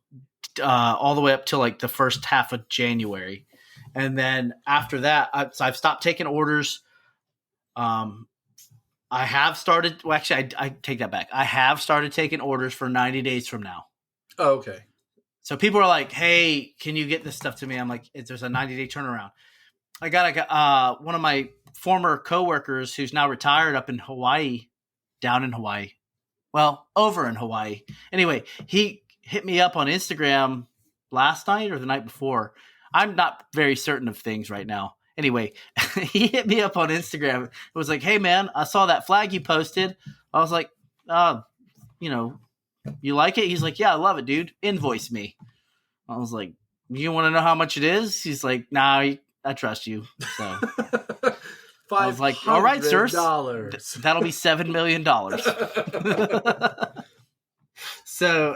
all the way up to like the first half of January. And then after that, so I've stopped taking orders. I have started. Well, actually, I take that back. I have started taking orders for 90 days from now. Oh, okay. So people are like, "Hey, can you get this stuff to me?" I'm like, "There's a 90-day turnaround." I got one of my former coworkers who's now retired up in Hawaii, down in Hawaii. Well, over in Hawaii. Anyway, he hit me up on Instagram last night or the night before. I'm not very certain of things right now. Anyway, he hit me up on Instagram. It was like, "Hey, man, I saw that flag you posted." I was like, you like it? He's like, "Yeah, I love it, dude. Invoice me." I was like, "You want to know how much it is?" He's like, "Nah, I trust you." So I was like, "All right, sir. That'll be $7 million." So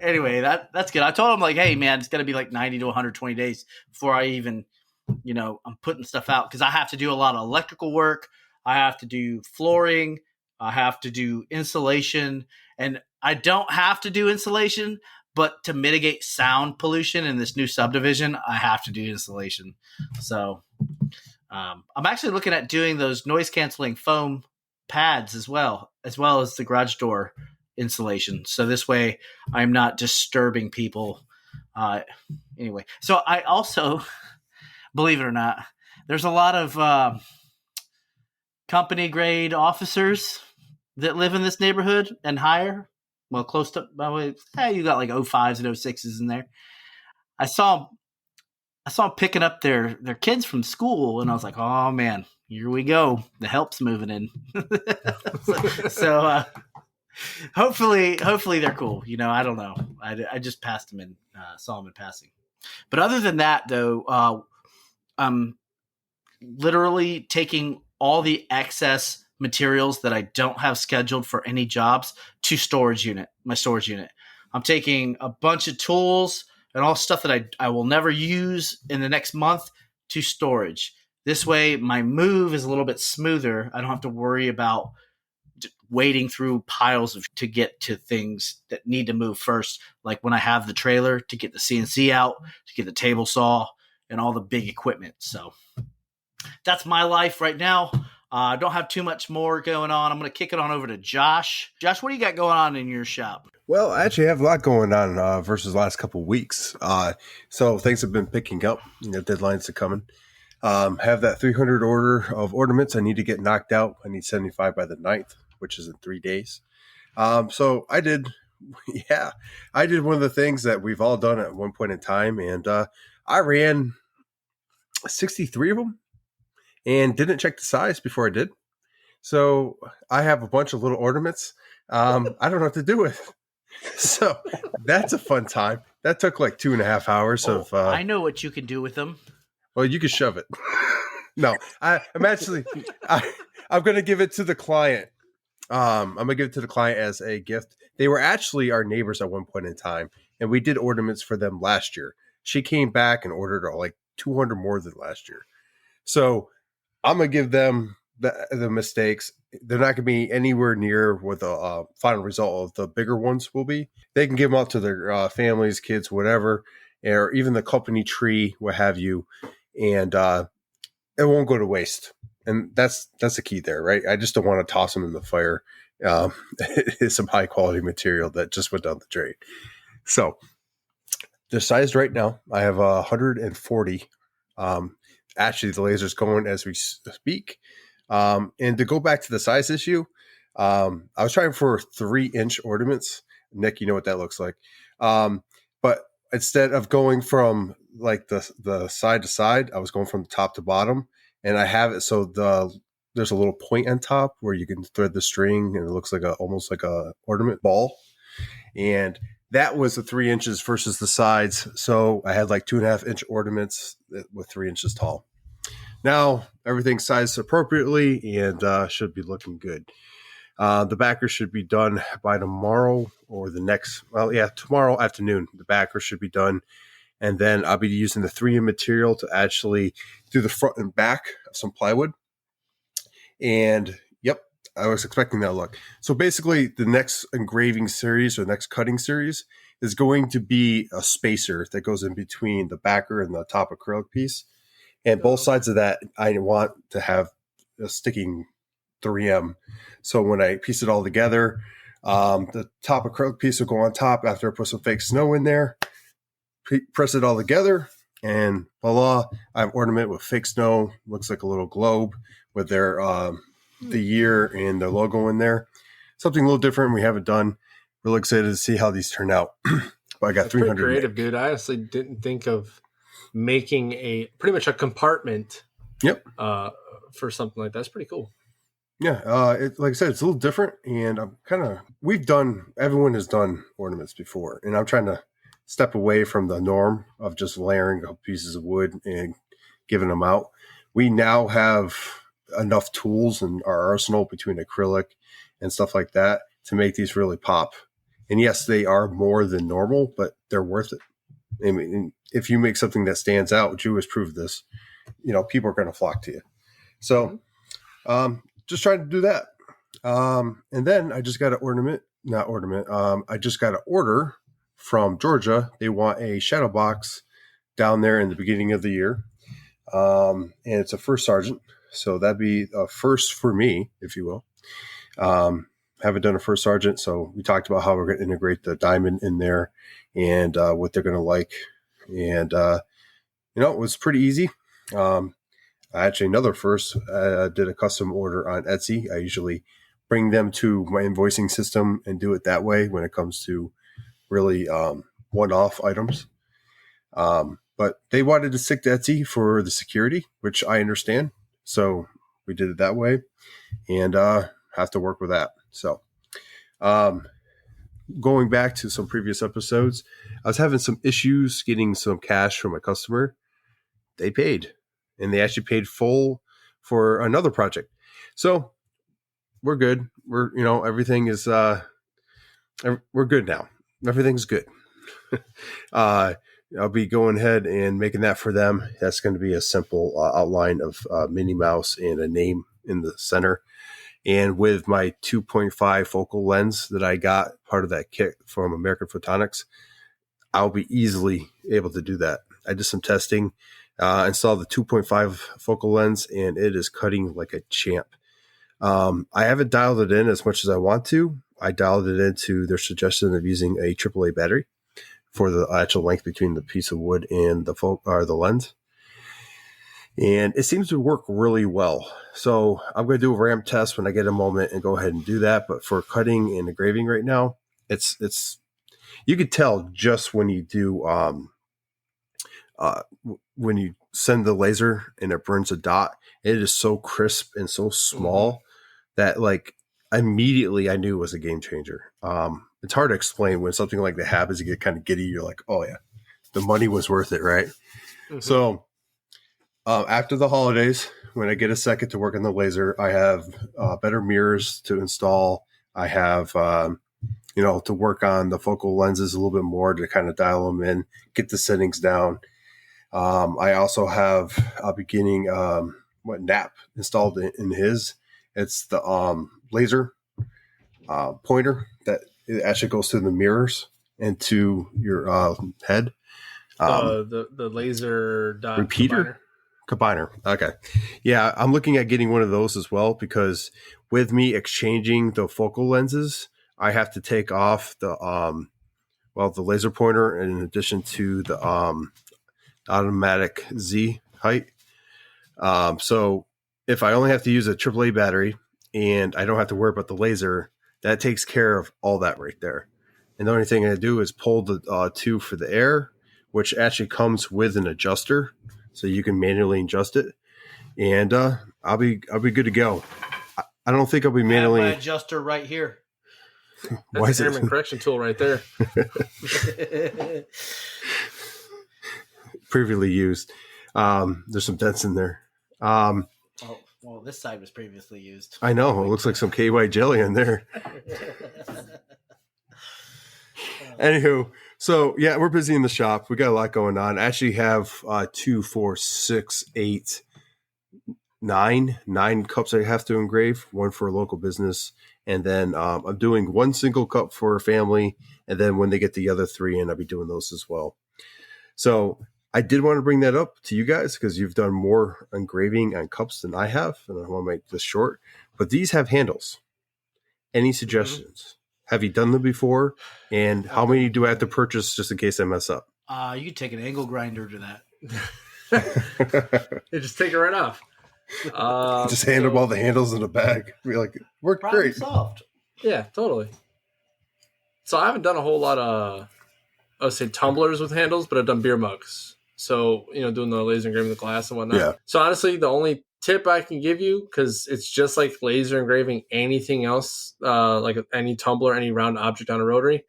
anyway, that's good. I told him like, "Hey, man, it's going to be like 90 to 120 days before I even, I'm putting stuff out because I have to do a lot of electrical work. I have to do flooring. I have to do insulation. And I don't have to do insulation, but to mitigate sound pollution in this new subdivision, I have to do insulation. So I'm actually looking at doing those noise canceling foam pads as well as the garage door insulation. So this way I'm not disturbing people. Anyway, so I also, believe it or not, there's a lot of company grade officers that live in this neighborhood and hire. Well, close to, by the way, you got like 05s and 06s in there. I saw them picking up their kids from school, and I was like, "Oh man, here we go. The help's moving in." so hopefully they're cool. I don't know. I just passed them and saw them in passing. But other than that, though, I'm literally taking all the excess materials that I don't have scheduled for any jobs to my storage unit. I'm taking a bunch of tools and all stuff that I will never use in the next month to storage. This way, my move is a little bit smoother. I don't have to worry about wading through piles to get to things that need to move first. Like when I have the trailer to get the CNC out, to get the table saw and all the big equipment. So that's my life right now. I don't have too much more going on. I'm going to kick it on over to Josh. Josh, what do you got going on in your shop? Well, I actually have a lot going on versus the last couple of weeks. So things have been picking up. Deadlines are coming. Have that 300 order of ornaments I need to get knocked out. I need 75 by the 9th, which is in 3 days. So I did one of the things that we've all done at one point in time. And I ran 63 of them. And didn't check the size before I did. So I have a bunch of little ornaments I don't know what to do with. So that's a fun time. That took like 2.5 hours of... I know what you can do with them. Well, you can shove it. No, I'm going to give it to the client. I'm going to give it to the client as a gift. They were actually our neighbors at one point in time, and we did ornaments for them last year. She came back and ordered like 200 more than last year. So I'm going to give them the mistakes. They're not going to be anywhere near what the final result of the bigger ones will be. They can give them out to their families, kids, whatever, or even the company tree, what have you. And it won't go to waste. And that's the key there, right? I just don't want to toss them in the fire. It's some high quality material that just went down the drain. So they're sized right now. I have 140. Actually, the laser's going as we speak. And to go back to the size issue, I was trying for 3-inch ornaments. Nick, you know what that looks like. But instead of going from like the side to side, I was going from top to bottom. And I have it so there's a little point on top where you can thread the string, and it looks like almost like a ornament ball. And that was the 3 inches versus the sides. So I had like 2.5-inch ornaments with 3 inches tall. Now everything's sized appropriately and should be looking good. The backer should be done by tomorrow or tomorrow afternoon. The backer should be done. And then I'll be using the 3M material to actually do the front and back of some plywood. And yep, I was expecting that look. So basically, the next engraving series or next cutting series is going to be a spacer that goes in between the backer and the top acrylic piece. And both sides of that, I want to have a sticking 3M. So when I piece it all together, the top acrylic piece will go on top after I put some fake snow in there, press it all together, and voila, I have ornament with fake snow. Looks like a little globe with their the year and the logo in there. Something a little different we haven't done. Really excited to see how these turn out. But I got 300. Creative, dude. I honestly didn't think of making pretty much a compartment. Yep. For something like that. That's pretty cool. Yeah. Like I said, it's a little different, and everyone has done ornaments before, and I'm trying to step away from the norm of just layering pieces of wood and giving them out. We now have enough tools in our arsenal between acrylic and stuff like that to make these really pop. And yes, they are more than normal, but they're worth it. I mean, if you make something that stands out, Drew has proved this, people are going to flock to you. So, just trying to do that. And then I just got I just got an order from Georgia. They want a shadow box down there in the beginning of the year. And it's a first sergeant. So that'd be a first for me, if you will. Haven't done a first sergeant. So we talked about how we're going to integrate the diamond in there and what they're going to like. And, it was pretty easy. Actually, another first, I did a custom order on Etsy. I usually bring them to my invoicing system and do it that way when it comes to really one-off items. But they wanted to stick to Etsy for the security, which I understand. So we did it that way and have to work with that. So going back to some previous episodes, I was having some issues getting some cash from a customer. They paid. And they actually paid full for another project. So we're good. Everything is, we're good now. Everything's good. I'll be going ahead and making that for them. That's going to be a simple outline of Minnie Mouse and a name in the center. And with my 2.5 focal lens that I got, part of that kit from American Photonics, I'll be easily able to do that. I did some testing. Installed the 2.5 focal lens, and it is cutting like a champ. I haven't dialed it in as much as I want to. I dialed it into their suggestion of using a AAA battery for the actual length between the piece of wood and the lens. And it seems to work really well. So I'm going to do a ramp test when I get a moment and go ahead and do that. But for cutting and engraving right now, it's you could tell just when you do when you send the laser and it burns a dot, it is so crisp and so small that like immediately I knew it was a game changer. It's hard to explain when something like that happens. You get kind of giddy. You're like, oh yeah, the money was worth it, right? Mm-hmm. So after the holidays, when I get a second to work on the laser, I have better mirrors to install. I have to work on the focal lenses a little bit more to kind of dial them in, get the settings down. I also have a beginning NAP installed in his. It's the laser pointer that it actually goes through the mirrors into your head. The laser dot repeater combiner. Okay, yeah, I'm looking at getting one of those as well because with me exchanging the focal lenses, I have to take off the laser pointer in addition to the automatic Z height. So if I only have to use a AAA battery and I don't have to worry about the laser, that takes care of all that right there. And the only thing I do is pull the tube for the air, which actually comes with an adjuster, so you can manually adjust it. And I'll be good to go. I don't think I'll be manually. I have my adjuster right here. That's an airman correction tool right there. Previously used. There's some dents in there. Well, this side was previously used. I know. It looks like some KY jelly in there. Anywho, so yeah, we're busy in the shop. We got a lot going on. I actually have 2, 4, 6, 8, nine cups I have to engrave, one for a local business. And then I'm doing one single cup for a family. And then when they get the other 3 in, I'll be doing those as well. So I did want to bring that up to you guys because you've done more engraving on cups than I have. And I want to make this short. But these have handles. Any suggestions? Have you done them before? And how many do I have to purchase just in case I mess up? You could take an angle grinder to that. You just take it right off. Just hand them all the handles in a bag. Be like, worked Problem great. solved. Yeah, totally. So I haven't done a whole lot of, I would say, tumblers with handles, but I've done beer mugs. So, doing the laser engraving the glass and whatnot. Yeah. So honestly, the only tip I can give you, because it's just like laser engraving anything else, like any tumbler, any round object on a rotary,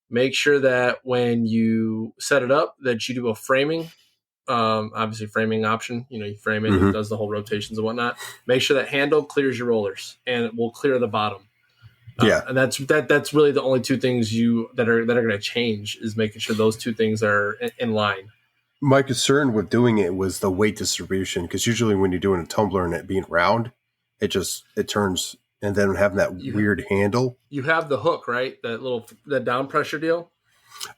make sure that when you set it up that you do a framing. Obviously framing option, you frame it, it does the whole rotations and whatnot. Make sure that handle clears your rollers and it will clear the bottom. And that's really the only 2 things that are going to change is making sure those 2 things are in line. My concern with doing it was the weight distribution, because usually when you're doing a tumbler and it being round, it turns, and then having that weird handle. You have the hook, right? That down pressure deal.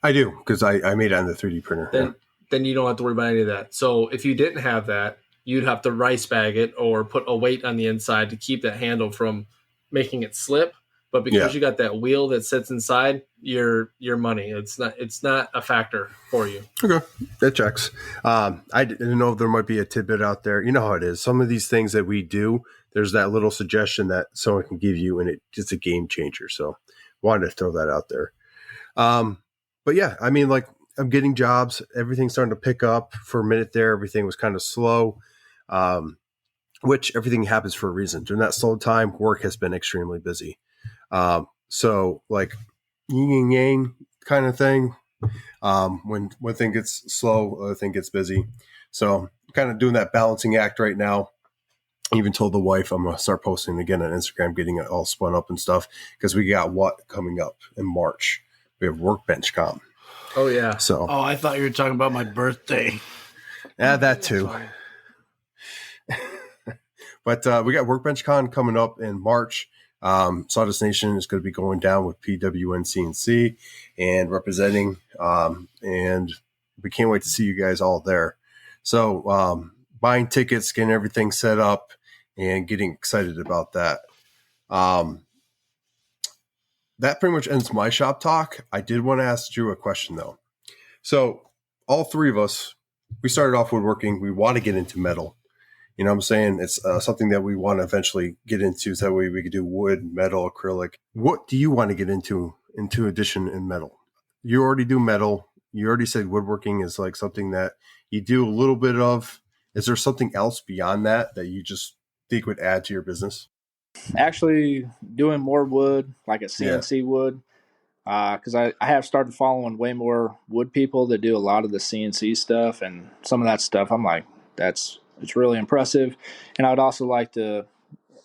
I do, because I made it on the 3D printer. Then you don't have to worry about any of that. So if you didn't have that, you'd have to rice bag it or put a weight on the inside to keep that handle from making it slip. But because you got that wheel that sits inside, your money. It's not a factor for you. Okay, that checks. I didn't know if there might be a tidbit out there. You know how it is. Some of these things that we do, there's that little suggestion that someone can give you, and it's a game changer. So wanted to throw that out there. But yeah, I mean, like, I'm getting jobs. Everything's starting to pick up. For a minute there, everything was kind of slow, which everything happens for a reason. During that slow time, work has been extremely busy. So like yin and yang kind of thing. When one thing gets slow, other thing gets busy. So I'm kind of doing that balancing act right now. I even told the wife I'm going to start posting again on Instagram, getting it all spun up and stuff, because we got what coming up in March. We have Workbench Con. Oh, yeah. So, I thought you were talking about my birthday. Yeah, that too. But we got Workbench Con coming up in March. Sawdust Nation is going to be going down with PWNCNC and representing. And we can't wait to see you guys all there. So buying tickets, getting everything set up, and getting excited about that. That pretty much ends my shop talk. I did want to ask Drew a question, though. So all 3 of us, we started off woodworking. We want to get into metal. You know what I'm saying? It's something that we want to eventually get into, so that way we could do wood, metal, acrylic. What do you want to get into addition in metal? You already do metal. You already said woodworking is like something that you do a little bit of. Is there something else beyond that you just think would add to your business? Actually, doing more wood, like a CNC wood, because I have started following way more wood people that do a lot of the CNC stuff, and some of that stuff I'm like, it's really impressive. And I would also like to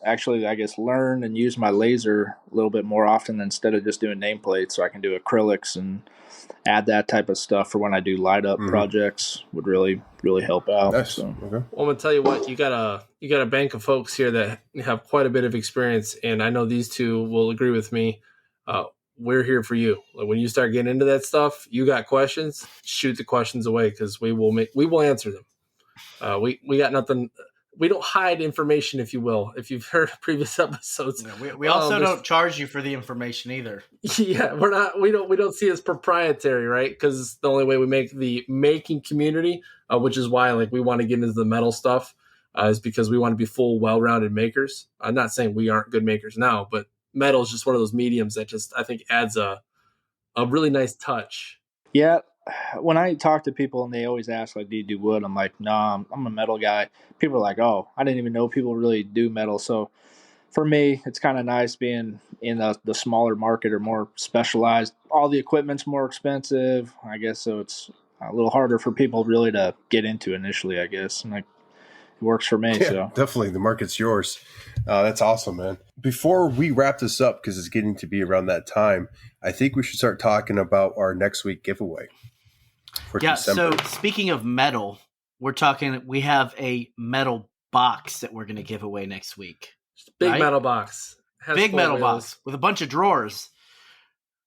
actually, I guess, learn and use my laser a little bit more often instead of just doing nameplates, so I can do acrylics and add that type of stuff for when I do light up projects. Would really help out. Nice. So. Okay. Well, I'm gonna tell you what, you got a bank of folks here that have quite a bit of experience, and I know these 2 will agree with me. We're here for you. Like, when you start getting into that stuff, you got questions, shoot the questions away, because we will answer them. We got nothing. We don't hide information, if you will. If you've heard previous episodes, We also don't charge you for the information either. Yeah, we don't see it as proprietary, right? Because the only way we make the making community, which is why we want to get into the metal stuff, is because we want to be full, well-rounded makers. I'm not saying we aren't good makers now, but metal is just one of those mediums that just, I think, adds a really nice touch. Yeah. When I talk to people and they always ask, like, do you do wood? I'm like, no, I'm a metal guy. People are like, oh, I didn't even know people really do metal. So for me, it's kind of nice being in the smaller market or more specialized. All the equipment's more expensive, I guess, so it's a little harder for people really to get into initially, I guess. And it works for me. Yeah, so definitely. The market's yours. That's awesome, man. Before we wrap this up, because it's getting to be around that time, I think we should start talking about our next week giveaway. Yeah, December. so speaking of metal, we have a metal box that we're going to give away next week. Big right? metal box. Has Big 4 metal wheels. box with a bunch of drawers.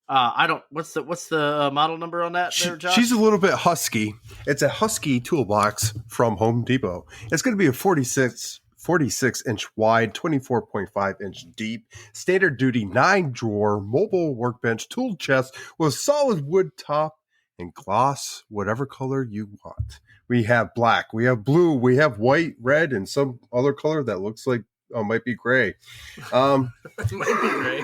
What's the model number on that there, Josh? She's a little bit husky. It's a husky toolbox from Home Depot. It's going to be a 46 inch wide, 24.5 inch deep, standard duty 9 drawer mobile workbench tool chest with solid wood top and gloss, whatever color you want. We have black, we have blue, we have white, red, and some other color that looks like might be gray. Might be gray.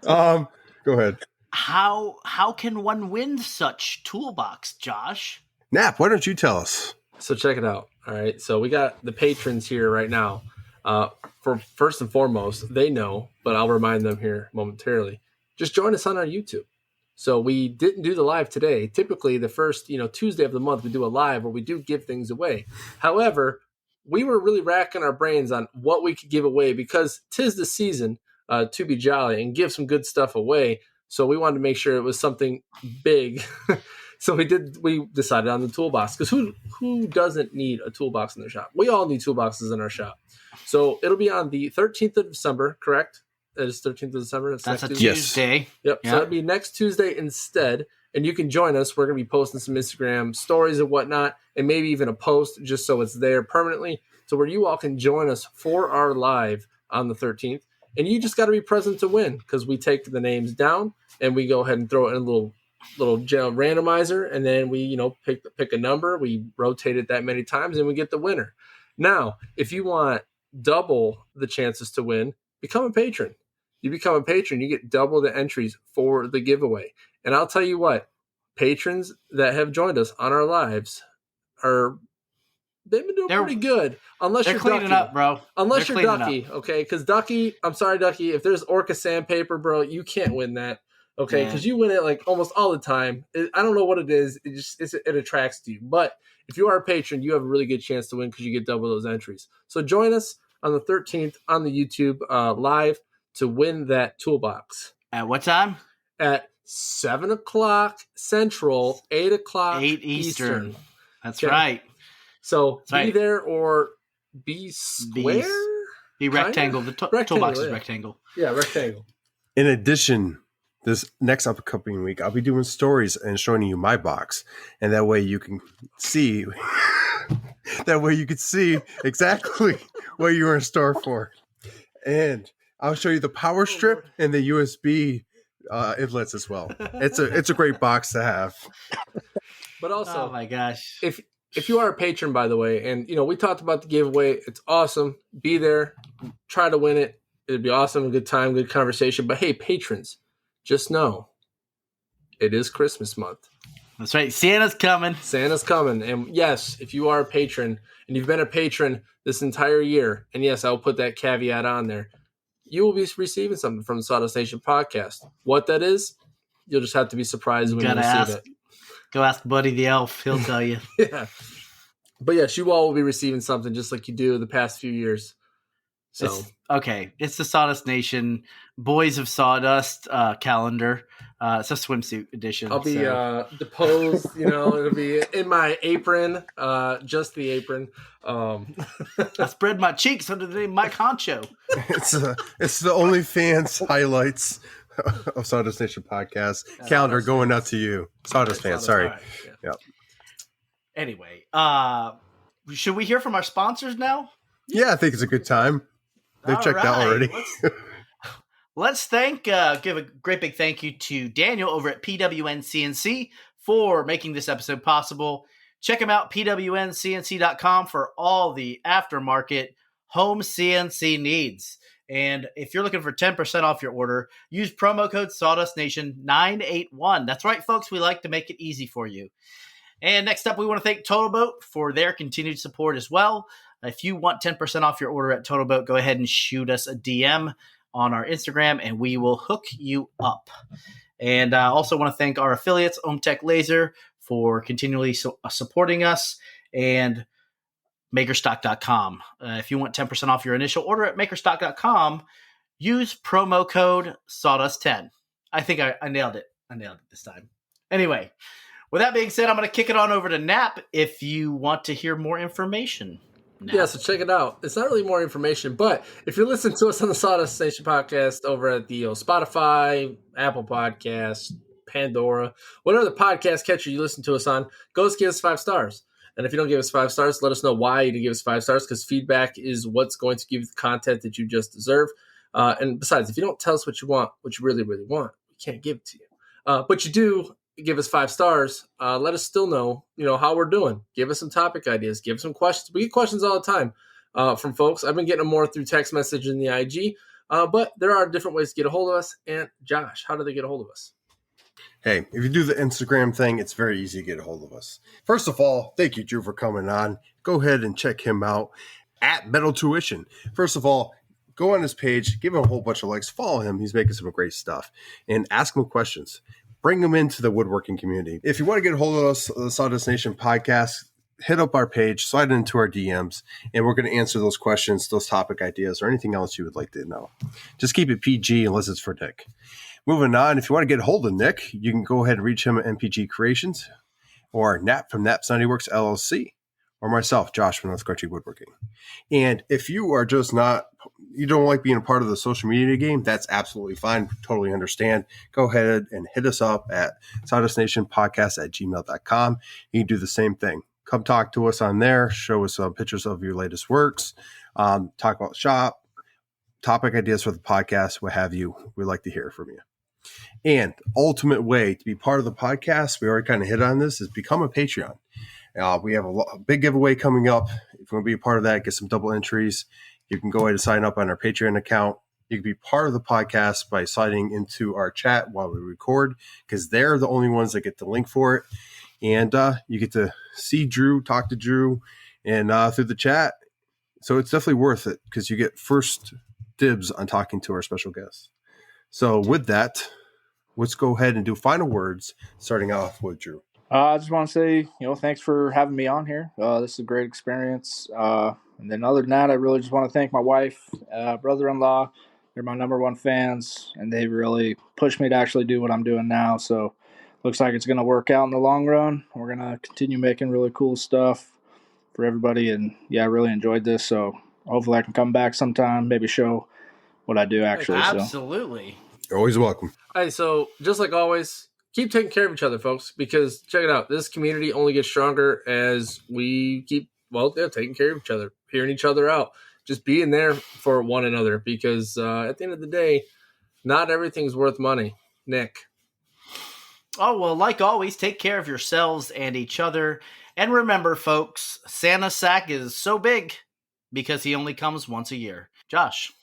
Go ahead. How can one win such toolbox, Josh? Nap, why don't you tell us? So check it out. All right. So we got the patrons here right now. For first and foremost, they know, but I'll remind them here momentarily. Just join us on our YouTube. So we didn't do the live today. Typically, the first Tuesday of the month, we do a live where we do give things away. However, we were really racking our brains on what we could give away because 'tis the season to be jolly and give some good stuff away. So we wanted to make sure it was something big. So we decided on the toolbox because who doesn't need a toolbox in their shop? We all need toolboxes in our shop. So it'll be on the 13th of December, correct? It is 13th of December. That's a Tuesday. Tuesday. Yep. So it'll be next Tuesday instead. And you can join us. We're going to be posting some Instagram stories and whatnot, and maybe even a post just so it's there permanently. So where you all can join us for our live on the 13th. And you just got to be present to win because we take the names down and we go ahead and throw it in a little gel randomizer. And then we, pick a number. We rotate it that many times and we get the winner. Now, if you want double the chances to win, become a patron. You become a patron, you get double the entries for the giveaway. And I'll tell you what, patrons that have joined us on our lives they've been doing pretty good. Unless They're you're cleaning Ducky. up, bro. Unless They're you're cleaning Ducky, okay? Because Ducky, I'm sorry, Ducky, if there's Orca sandpaper, bro, you can't win that, okay? Because you win it like almost all the time. I don't know what it is. It attracts to you. But if you are a patron, you have a really good chance to win because you get double those entries. So join us on the 13th on the YouTube live to win that toolbox. At what time? At 7 o'clock Central, 8 o'clock 8 Eastern. That's Okay. right. So That's be right. there or be square. Be rectangle. The toolbox is rectangle. Yeah, rectangle. In addition, this next upcoming week, I'll be doing stories and showing you my box, and that way you can see. That way you can see exactly what you're in store for, and I'll show you the power strip and the USB inlets as well. It's a great box to have. But also, Oh my gosh. if you are a patron, by the way, and we talked about the giveaway, it's awesome. Be there, try to win it. It'd be awesome, a good time, good conversation. But hey, patrons, just know it is Christmas month. That's right. Santa's coming. Santa's coming. And yes, if you are a patron and you've been a patron this entire year, and yes, I'll put that caveat on there, you will be receiving something from the Sawdust Nation podcast. What that is, you'll just have to be surprised when you receive it. Go ask Buddy the Elf. He'll tell you. Yeah. But yes, you all will be receiving something just like you do the past few years. So It's the Sawdust Nation Boys of Sawdust calendar. It's a swimsuit edition. I'll be deposed, it'll be in my apron, just the apron. I spread my cheeks under the name Mike Honcho. It's the OnlyFans highlights of Sawdust Nation podcast calendar going out to you, Sawdust fans. Sorry. Right. Yeah. Yep. Anyway, should we hear from our sponsors now? Yeah, I think it's a good time. They've checked out already. Let's give a great big thank you to Daniel over at PWN CNC for making this episode possible. Check him out, pwncnc.com, for all the aftermarket home CNC needs. And if you're looking for 10% off your order, use promo code SawdustNation981. That's right, folks. We like to make it easy for you. And next up, we want to thank Total Boat for their continued support as well. If you want 10% off your order at Total Boat, go ahead and shoot us a DM on our Instagram, and we will hook you up. And I also want to thank our affiliates, OhmTech Laser, for continually supporting us, and Makerstock.com. If you want 10% off your initial order at Makerstock.com, use promo code Sawdust10. I think I nailed it. I nailed it this time. Anyway, with that being said, I'm going to kick it on over to Nap if you want to hear more information. now. Yeah, so check it out. It's not really more information, but if you're listening to us on the Sawdust Nation podcast over at the Spotify, Apple Podcasts, Pandora, whatever the podcast catcher you listen to us on, go give us 5 stars. And if you don't give us 5 stars, let us know why you didn't give us 5 stars, because feedback is what's going to give you the content that you just deserve. And besides, if you don't tell us what you want, what you really, really want, we can't give it to you. But you do give us 5 stars. Let us still know, how we're doing. Give us some topic ideas. Give us some questions. We get questions all the time from folks. I've been getting them more through text message and the IG. But there are different ways to get a hold of us. And Josh, how do they get a hold of us? Hey, if you do the Instagram thing, it's very easy to get a hold of us. First of all, thank you, Drew, for coming on. Go ahead and check him out at Metal Tuition. First of all, go on his page, give him a whole bunch of likes, follow him. He's making some great stuff, and ask him questions. Bring him into the woodworking community. If you want to get a hold of us, the Sawdust Nation podcast, hit up our page, slide into our DMs, and we're going to answer those questions, those topic ideas, or anything else you would like to know. Just keep it PG unless it's for Nick. Moving on, if you want to get a hold of Nick, you can go ahead and reach him at MPG Creations, or Nap from Nap Sunny Works LLC, or myself, Josh from Let's Country Woodworking. And if you are just you don't like being a part of the social media game, that's absolutely fine. Totally understand. Go ahead and hit us up at sawdustnationpodcast@gmail.com. You can do the same thing. Come talk to us on there. Show us some pictures of your latest works. Talk about shop, topic ideas for the podcast, what have you. We'd like to hear from you. And ultimate way to be part of the podcast, we already kind of hit on this, is become a Patreon. We have a big giveaway coming up. If you want to be a part of that, get some double entries. You can go ahead and sign up on our Patreon account. You can be part of the podcast by signing into our chat while we record, because they're the only ones that get the link for it. And you get to see Drew, talk to Drew, and through the chat. So it's definitely worth it, because you get first dibs on talking to our special guests. So with that, let's go ahead and do final words, starting off with Drew. I just want to say, thanks for having me on here. This is a great experience. And then other than that, I really just want to thank my wife, brother-in-law. They're my number one fans, and they really pushed me to actually do what I'm doing now. So looks like it's going to work out in the long run. We're going to continue making really cool stuff for everybody. And, yeah, I really enjoyed this. So hopefully I can come back sometime, maybe show what I do actually. Absolutely. You're always welcome. All right, so just like always, keep taking care of each other, folks, because check it out. This community only gets stronger as we keep, taking care of each other, hearing each other out, just being there for one another, because at the end of the day, not everything's worth money. Nick. Oh, well, like always, take care of yourselves and each other. And remember, folks, Santa's sack is so big because he only comes once a year. Josh.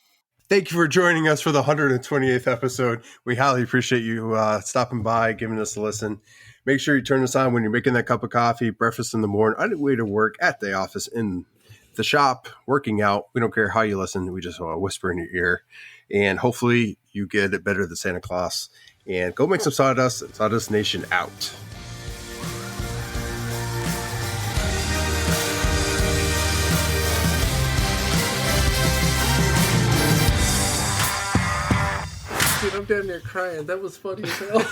Thank you for joining us for the 128th episode. We highly appreciate you stopping by, giving us a listen. Make sure you turn us on when you're making that cup of coffee, breakfast in the morning, on your way to work, at the office, in the shop, working out. We don't care how you listen. We just want to whisper in your ear. And hopefully you get it better than Santa Claus. And go make some sawdust. Sawdust Nation out. Dude, I'm damn near crying. That was funny as hell.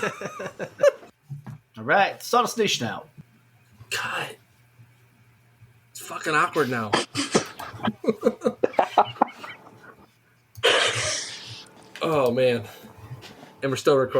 All right, Sawdust Nation out. God. It's fucking awkward now. Oh, man. And we're still recording.